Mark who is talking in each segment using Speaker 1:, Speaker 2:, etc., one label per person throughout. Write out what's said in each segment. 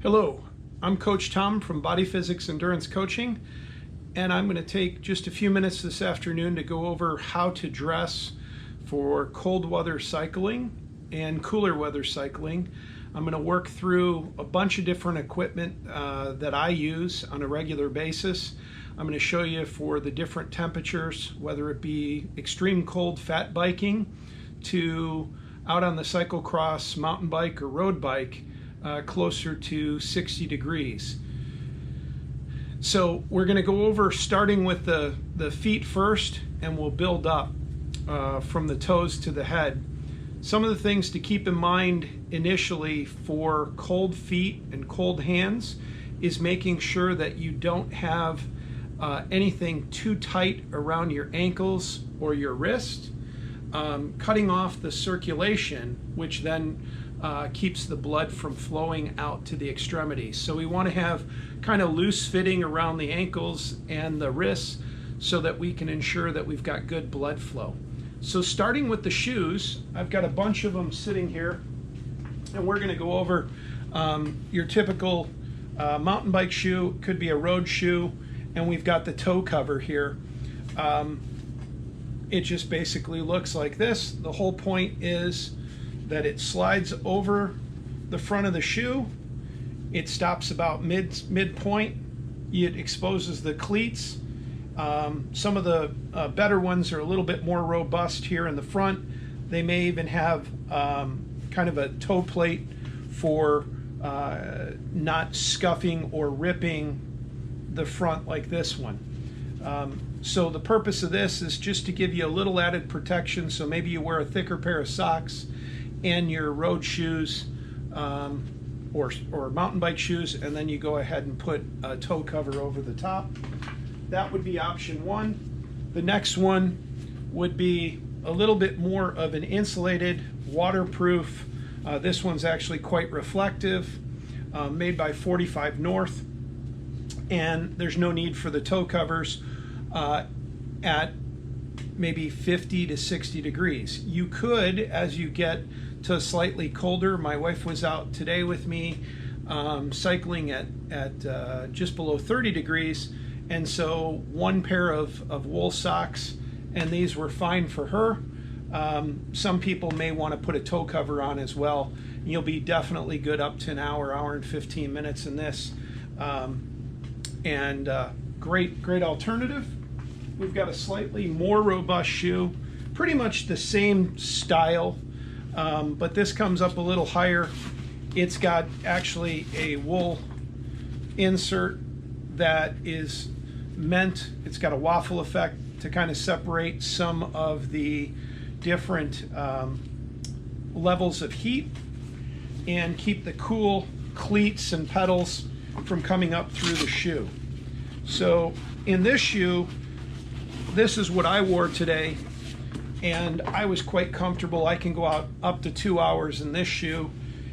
Speaker 1: Hello, I'm Coach Tom from Body Physics Endurance Coaching, and I'm going to take just a few minutes this afternoon to go over how to dress for cold weather cycling and cooler weather cycling. I'm going to work through a bunch of different equipment that I use on a regular basis. I'm going to show you for the different temperatures, whether it be extreme cold fat biking to out on the cyclocross, mountain bike, or road bike, closer to 60 degrees. So we're going to go over starting with the feet first, and we'll build up from the toes to the head. Some of the things to keep in mind initially for cold feet and cold hands is making sure that you don't have anything too tight around your ankles or your wrist, cutting off the circulation, which then keeps the blood from flowing out to the extremities. So we want to have kind of loose fitting around the ankles and the wrists so that we can ensure that we've got good blood flow. So starting with the shoes, I've got a bunch of them sitting here, and we're going to go over your typical mountain bike shoe. Could be a road shoe, and we've got the toe cover here. It just basically looks like this. The whole point is that it slides over the front of the shoe. It stops about midpoint. It exposes the cleats. Some of the better ones are a little bit more robust here in the front. They may even have kind of a toe plate for not scuffing or ripping the front like this one. So the purpose of this is just to give you a little added protection. So maybe you wear a thicker pair of socks and your road shoes or mountain bike shoes, and then you go ahead and put a toe cover over the top. That would be option one. The next one would be a little bit more of an insulated, waterproof. This one's actually quite reflective, made by 45 North, and there's no need for the toe covers at maybe 50 to 60 degrees. You could, as you get to slightly colder, my wife was out today with me cycling at just below 30 degrees, and so one pair of wool socks, and these were fine for her. Some people may want to put a toe cover on as well. You'll be definitely good up to an hour and 15 minutes in this, and great alternative. We've got a slightly more robust shoe, pretty much the same style, but this comes up a little higher. It's got actually a wool insert that is meant, it's got a waffle effect to kind of separate some of the different levels of heat and keep the cool cleats and pedals from coming up through the shoe. So in this shoe, this is what I wore today, and I was quite comfortable. I can go out up to 2 hours in this shoe,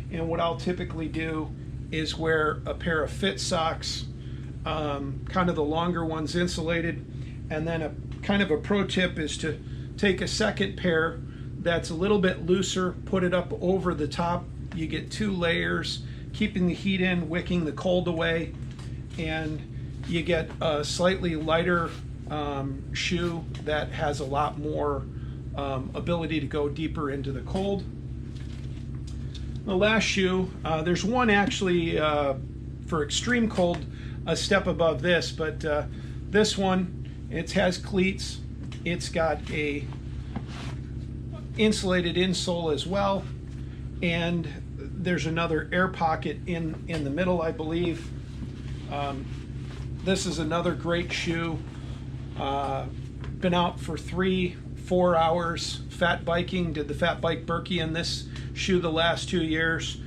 Speaker 1: and what I'll typically do is wear a pair of fit socks, kind of the longer ones insulated, and then a kind of a pro tip is to take a second pair that's a little bit looser, put it up over the top. You get 2 layers, keeping the heat in, wicking the cold away, and you get a slightly lighter shoe that has a lot more ability to go deeper into the cold. The last shoe, there's one actually for extreme cold a step above this, but this one, it has cleats. It's got a insulated insole as well, and there's another air pocket in the middle, I believe. This is another great shoe. Been out for 3-4 hours fat biking, did the Fat Bike Berkey in this shoe the last 2 years.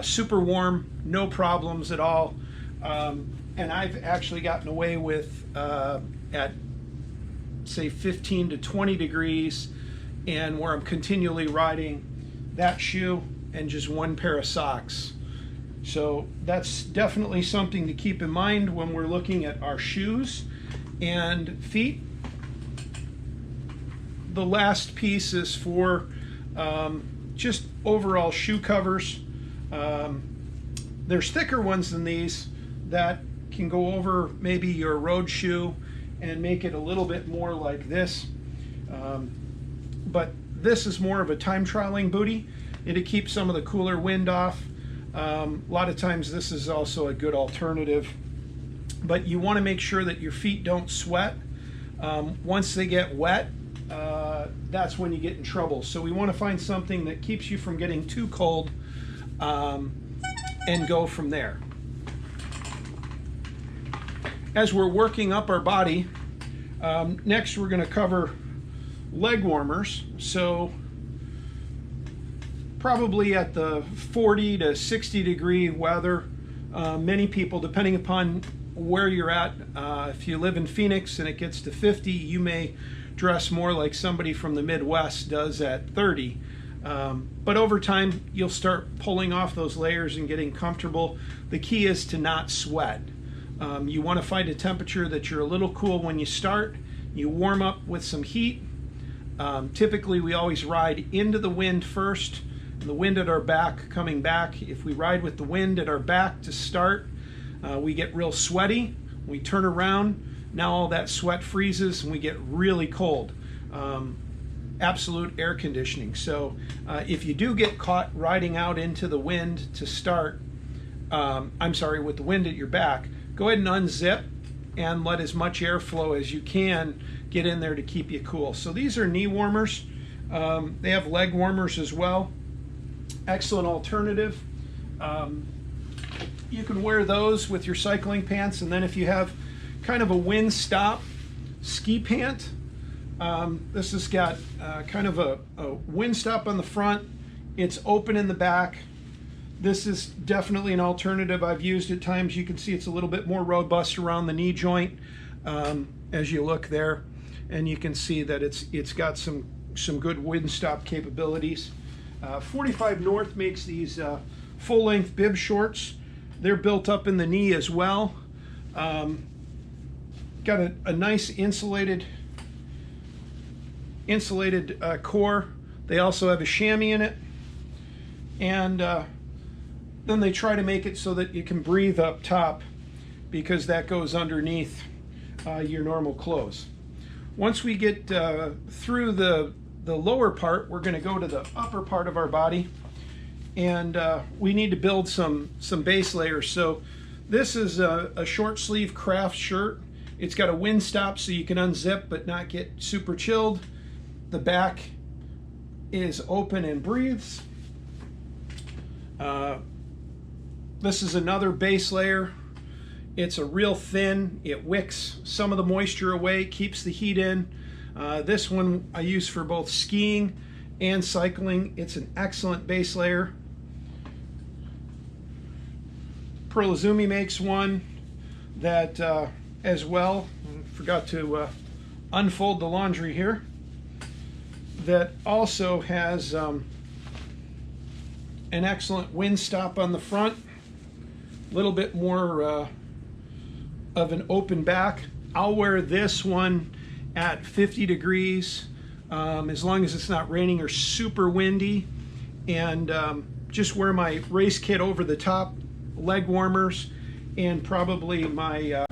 Speaker 1: Super warm, no problems at all. And I've actually gotten away with at say 15 to 20 degrees, and where I'm continually riding that shoe and just one pair of socks. So that's definitely something to keep in mind when we're looking at our shoes and feet. The last piece is for just overall shoe covers. There's thicker ones than these that can go over maybe your road shoe and make it a little bit more like this. But this is more of a time trialing bootie. It'll keep some of the cooler wind off. A lot of times this is also a good alternative. But you want to make sure that your feet don't sweat. Once they get wet, that's when you get in trouble. So we want to find something that keeps you from getting too cold, and go from there. As we're working up our body, next we're going to cover leg warmers. So probably at the 40 to 60 degree weather, many people, depending upon where you're at, if you live in Phoenix and it gets to 50, you may dress more like somebody from the Midwest does at 30. But over time, you'll start pulling off those layers and getting comfortable. The key is to not sweat. You want to find a temperature that you're a little cool when you start. You warm up with some heat. Typically, we always ride into the wind first, and the wind at our back coming back. If we ride with the wind at our back to start, we get real sweaty. We turn around, now all that sweat freezes and we get really cold. Absolute air conditioning. So if you do get caught riding out into the wind to start, with the wind at your back, go ahead and unzip and let as much airflow as you can get in there to keep you cool. So these are knee warmers. They have leg warmers as well. Excellent alternative. You can wear those with your cycling pants, and then if you have kind of a wind stop ski pant, this has got kind of a wind stop on the front. It's open in the back. This is definitely an alternative I've used at times. You can see it's a little bit more robust around the knee joint as you look there, and you can see that it's got some good wind stop capabilities. 45 North makes these full-length bib shorts. They're built up in the knee as well. Got a nice insulated core. They also have a chamois in it, and then they try to make it so that you can breathe up top, because that goes underneath your normal clothes. Once we get through the lower part, we're going to go to the upper part of our body, and we need to build some base layers. So this is a short sleeve craft shirt. It's got a wind stop so you can unzip but not get super chilled. The back is open and breathes. This is another base layer. It's a real thin. It wicks some of the moisture away, keeps the heat in. This one I use for both skiing and cycling. It's an excellent base layer. Pearl Izumi makes one that as well. Forgot to unfold the laundry here. That also has an excellent wind stop on the front. A little bit more of an open back. I'll wear this one at 50 degrees as long as it's not raining or super windy, and just wear my race kit over the top, leg warmers, and probably my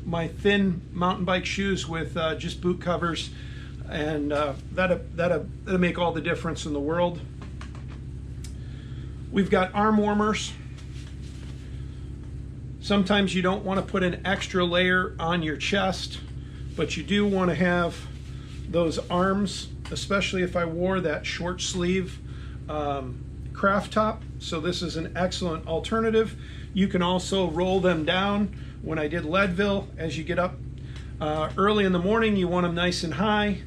Speaker 1: my thin mountain bike shoes with just boot covers, and that'll make all the difference in the world. We've got arm warmers. Sometimes you don't want to put an extra layer on your chest, but you do want to have those arms, especially if I wore that short sleeve craft top. So this is an excellent alternative. You can also roll them down. When I did Leadville, as you get up early in the morning, you want them nice and high.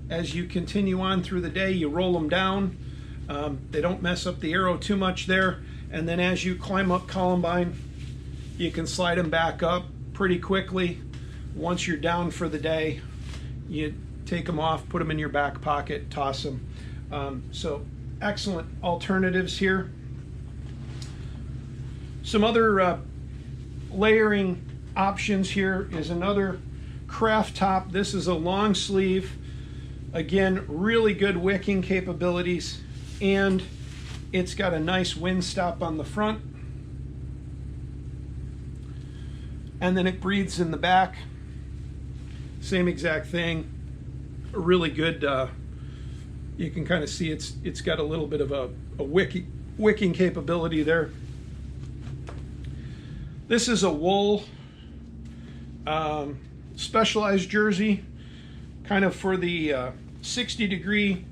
Speaker 1: As you continue on through the day, you roll them down. They don't mess up the aero too much there. And then as you climb up Columbine, you can slide them back up pretty quickly. Once you're down for the day, you take them off, put them in your back pocket, toss them. So excellent alternatives here. Some other layering options here is another craft top. This is a long sleeve. Again, really good wicking capabilities, and it's got a nice wind stop on the front. and then it breathes in the back. Same exact thing. A really good, you can kind of see it's got a little bit of a wicking capability there. This is a wool Specialized jersey, kind of for the 60 degree,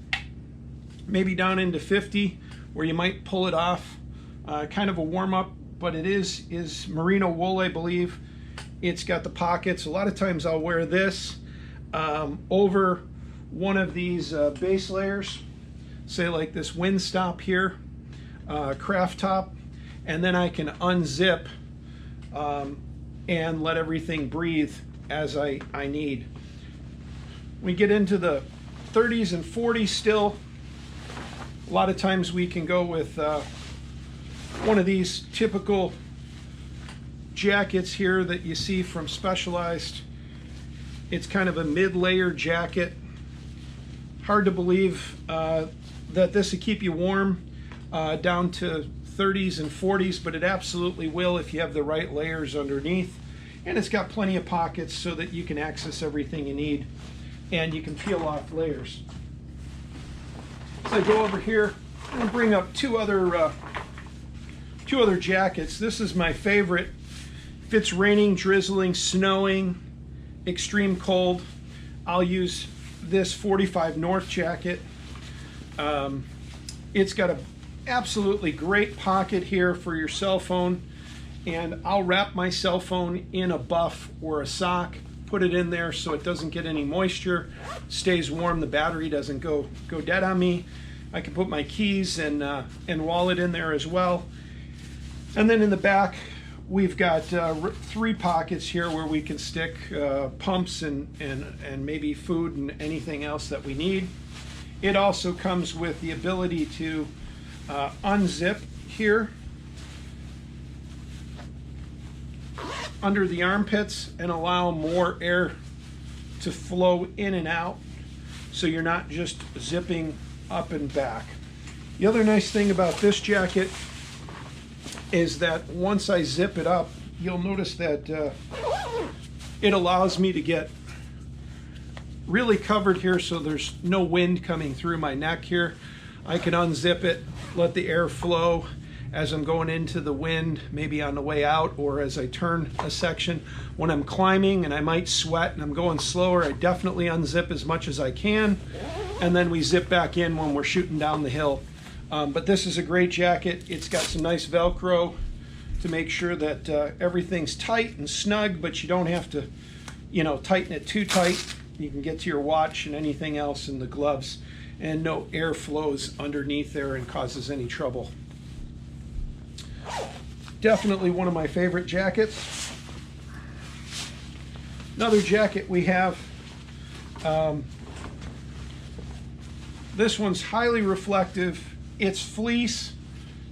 Speaker 1: maybe down into 50, where you might pull it off. Kind of a warm up, but it is merino wool, I believe. It's got the pockets. A lot of times I'll wear this over one of these base layers, say like this Windstop here, craft top, and then I can unzip and let everything breathe as I need. We get into the 30s and 40s still. A lot of times we can go with one of these typical jackets here that you see from Specialized. It's kind of a mid-layer jacket. Hard to believe that this would keep you warm down to 30s and 40s, but it absolutely will if you have the right layers underneath. And it's got plenty of pockets so that you can access everything you need, and you can peel off layers. So I go over here and bring up two other jackets. This is my favorite. If it's raining, drizzling, snowing, extreme cold, I'll use this 45 North jacket. It's got a absolutely great pocket here for your cell phone, and I'll wrap my cell phone in a buff or a sock, put it in there so it doesn't get any moisture, stays warm, the battery doesn't go dead on me. I can put my keys and wallet in there as well. And then in the back we've got 3 pockets here where we can stick pumps and maybe food and anything else that we need. It also comes with the ability to unzip here under the armpits and allow more air to flow in and out, so you're not just zipping up and back. The other nice thing about this jacket is that once I zip it up, you'll notice that it allows me to get really covered here, so there's no wind coming through my neck here. I can unzip it, let the air flow as I'm going into the wind, maybe on the way out or as I turn a section. When I'm climbing and I might sweat and I'm going slower, I definitely unzip as much as I can, and then we zip back in when we're shooting down the hill. But this is a great jacket. It's got some nice Velcro to make sure that everything's tight and snug, but you don't have to, tighten it too tight. You can get to your watch and anything else in the gloves, and no air flows underneath there and causes any trouble. Definitely one of my favorite jackets. Another jacket we have, this one's highly reflective. It's fleece.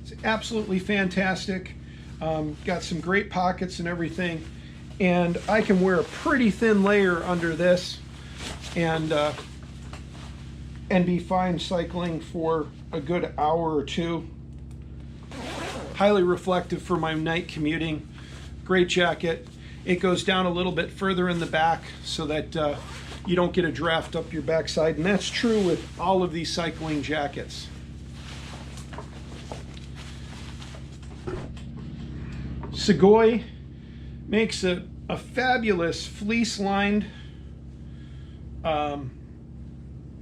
Speaker 1: It's absolutely fantastic. Got some great pockets and everything, and I can wear a pretty thin layer under this and be fine cycling for a good hour or two. Highly reflective for my night commuting. Great jacket. It goes down a little bit further in the back so that you don't get a draft up your backside, and that's true with all of these cycling jackets. Segoy makes a fabulous fleece-lined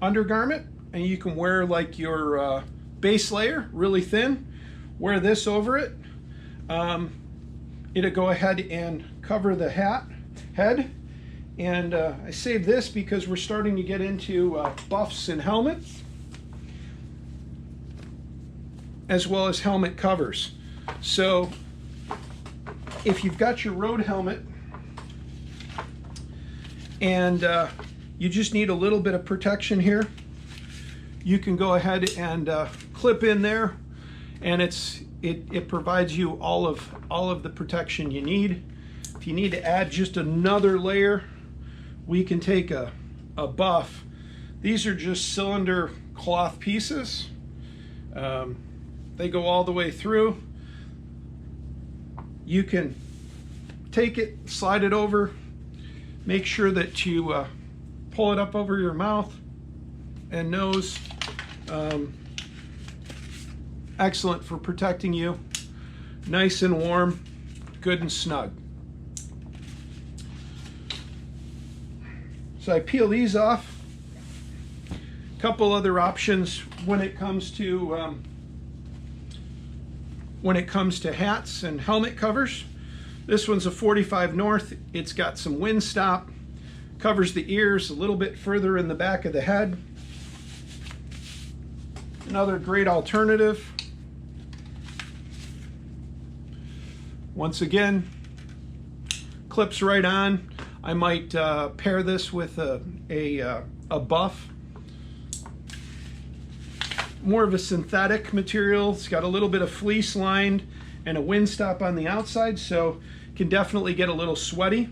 Speaker 1: undergarment, and you can wear like your base layer really thin. Wear this over it. It'll go ahead and cover the head. And I save this because we're starting to get into buffs and helmets, as well as helmet covers. So if you've got your road helmet and you just need a little bit of protection here, you can go ahead and clip in there, and it provides you all of the protection you need. If you need to add just another layer, we can take a buff. These are just cylinder cloth pieces. They go all the way through. You can take it, slide it over, make sure that you pull it up over your mouth and nose. Excellent for protecting you. Nice and warm, good and snug. So I peel these off. A couple other options when it comes to hats and helmet covers. This one's a 45 North. It's got some wind stop, covers the ears a little bit further in the back of the head. Another great alternative. Once again, clips right on. I might pair this with a buff. More of a synthetic material. It's got a little bit of fleece lined and a wind stop on the outside, so can definitely get a little sweaty.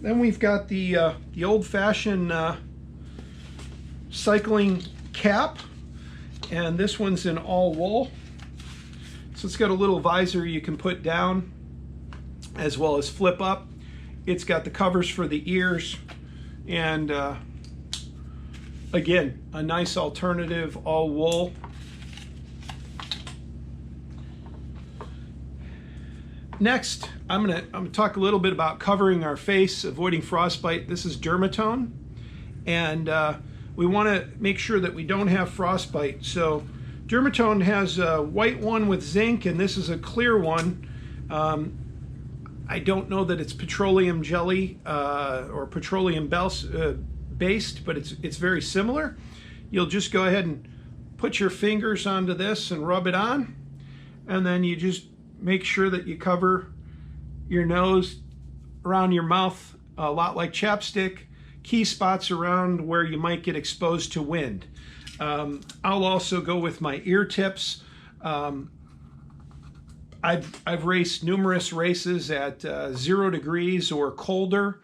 Speaker 1: Then we've got the old-fashioned cycling cap, and this one's in all wool. So it's got a little visor you can put down as well as flip up. It's got the covers for the ears, and again, a nice alternative, all wool. Next, I'm gonna talk a little bit about covering our face, avoiding frostbite. This is Dermatone, and we want to make sure that we don't have frostbite. So Dermatone has a white one with zinc, and this is a clear one. I don't know that it's petroleum jelly or petroleum based, but it's very similar. You'll just go ahead and put your fingers onto this and rub it on, and then you just make sure that you cover your nose, around your mouth, a lot like chapstick, key spots around where you might get exposed to wind. I'll also go with my ear tips. I've raced numerous races at 0 degrees or colder,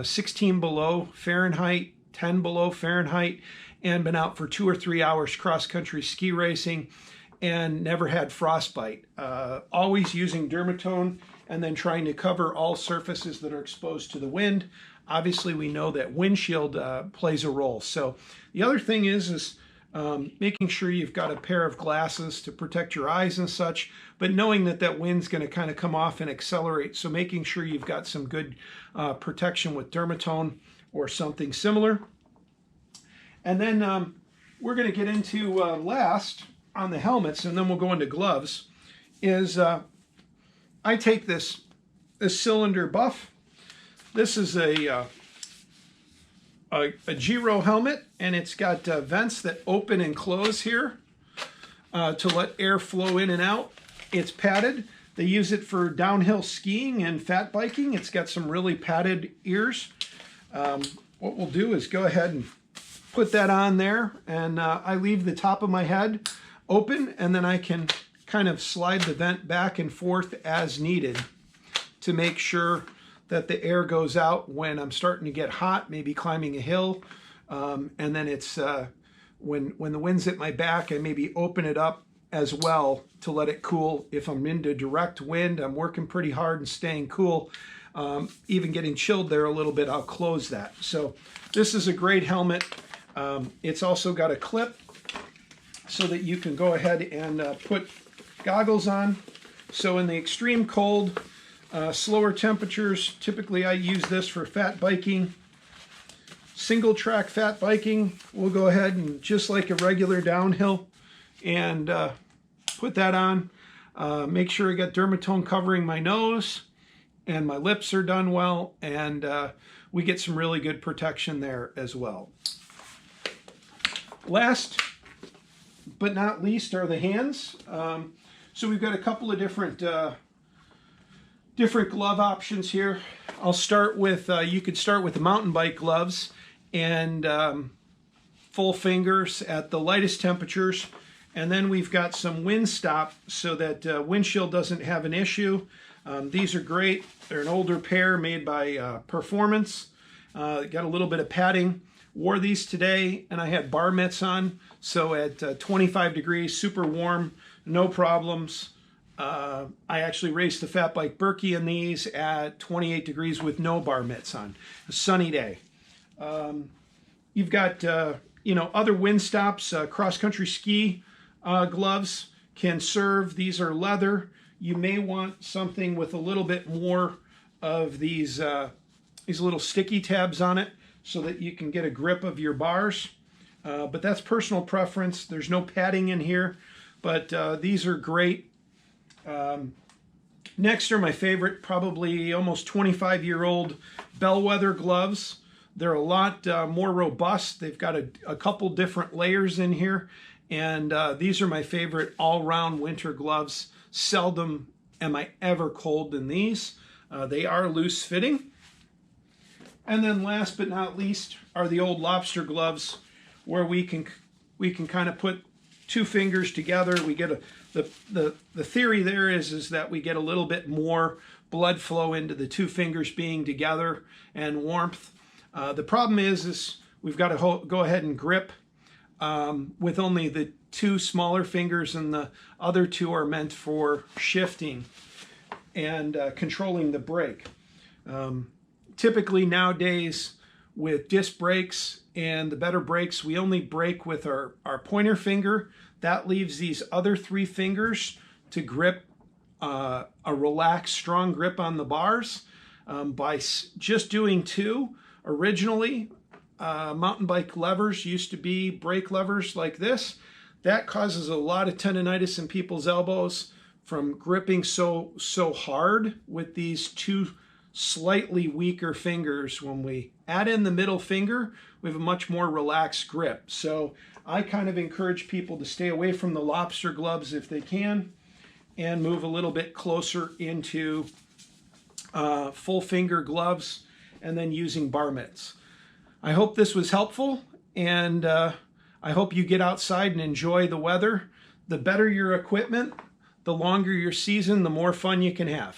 Speaker 1: 16 below Fahrenheit, 10 below Fahrenheit, and been out for 2 or 3 hours cross-country ski racing and never had frostbite. Always using Dermatone and then trying to cover all surfaces that are exposed to the wind. Obviously, we know that windshield plays a role. So the other thing is making sure you've got a pair of glasses to protect your eyes and such, but knowing that that wind's going to kind of come off and accelerate. So making sure you've got some good protection with Dermatone or something similar. And then we're going to get into last on the helmets, and then we'll go into gloves, is I take this cylinder buff. This is a Giro helmet, and it's got vents that open and close here to let air flow in and out. It's padded. They use it for downhill skiing and fat biking. It's got some really padded ears. What we'll do is go ahead and put that on there, and I leave the top of my head open, and then I can kind of slide the vent back and forth as needed to make sure that the air goes out when I'm starting to get hot, maybe climbing a hill. And then it's when the wind's at my back, I maybe open it up as well to let it cool. If I'm into direct wind, I'm working pretty hard and staying cool. Even getting chilled there a little bit, I'll close that. So this is a great helmet. It's also got a clip so that you can go ahead and put goggles on. So in the extreme cold, slower temperatures, typically I use this for fat biking. Single track fat biking, we'll go ahead and just like a regular downhill and put that on. Make sure I got Dermatone covering my nose and my lips are done well, and we get some really good protection there as well. Last but not least are the hands. So we've got a couple of different glove options here. I'll start with, you could start with the mountain bike gloves and full fingers at the lightest temperatures. And then we've got some wind stop so that windshield doesn't have an issue. These are great. They're an older pair made by Performance. Got a little bit of padding. Wore these today and I had bar mitts on. So at 25 degrees, super warm, no problems. I actually raced the Fat Bike Berkey in these at 28 degrees with no bar mitts on. A sunny day. You've got, other wind stops, cross-country ski gloves can serve. These are leather. You may want something with a little bit more of these little sticky tabs on it so that you can get a grip of your bars. But that's personal preference. There's no padding in here, but these are great. Next are my favorite, probably almost 25-year-old Bellwether gloves. They're a lot more robust. They've got a couple different layers in here, and these are my favorite all-round winter gloves. Seldom am I ever cold in these. They are loose fitting. And then last but not least are the old lobster gloves, where we can kind of put two fingers together. We get the theory there is that we get a little bit more blood flow into the two fingers being together and warmth. The problem is we've got to go ahead and grip with only the two smaller fingers, and the other two are meant for shifting and controlling the brake. Typically nowadays with disc brakes and the better brakes, we only brake with our pointer finger. That leaves these other three fingers to grip a relaxed, strong grip on the bars. By just doing two, originally mountain bike levers used to be brake levers like this. That causes a lot of tendonitis in people's elbows from gripping so hard with these two slightly weaker fingers. When we add in the middle finger, we have a much more relaxed grip. So I kind of encourage people to stay away from the lobster gloves if they can, and move a little bit closer into full finger gloves, and then using bar mitts. I hope this was helpful, and I hope you get outside and enjoy the weather. The better your equipment, the longer your season, the more fun you can have.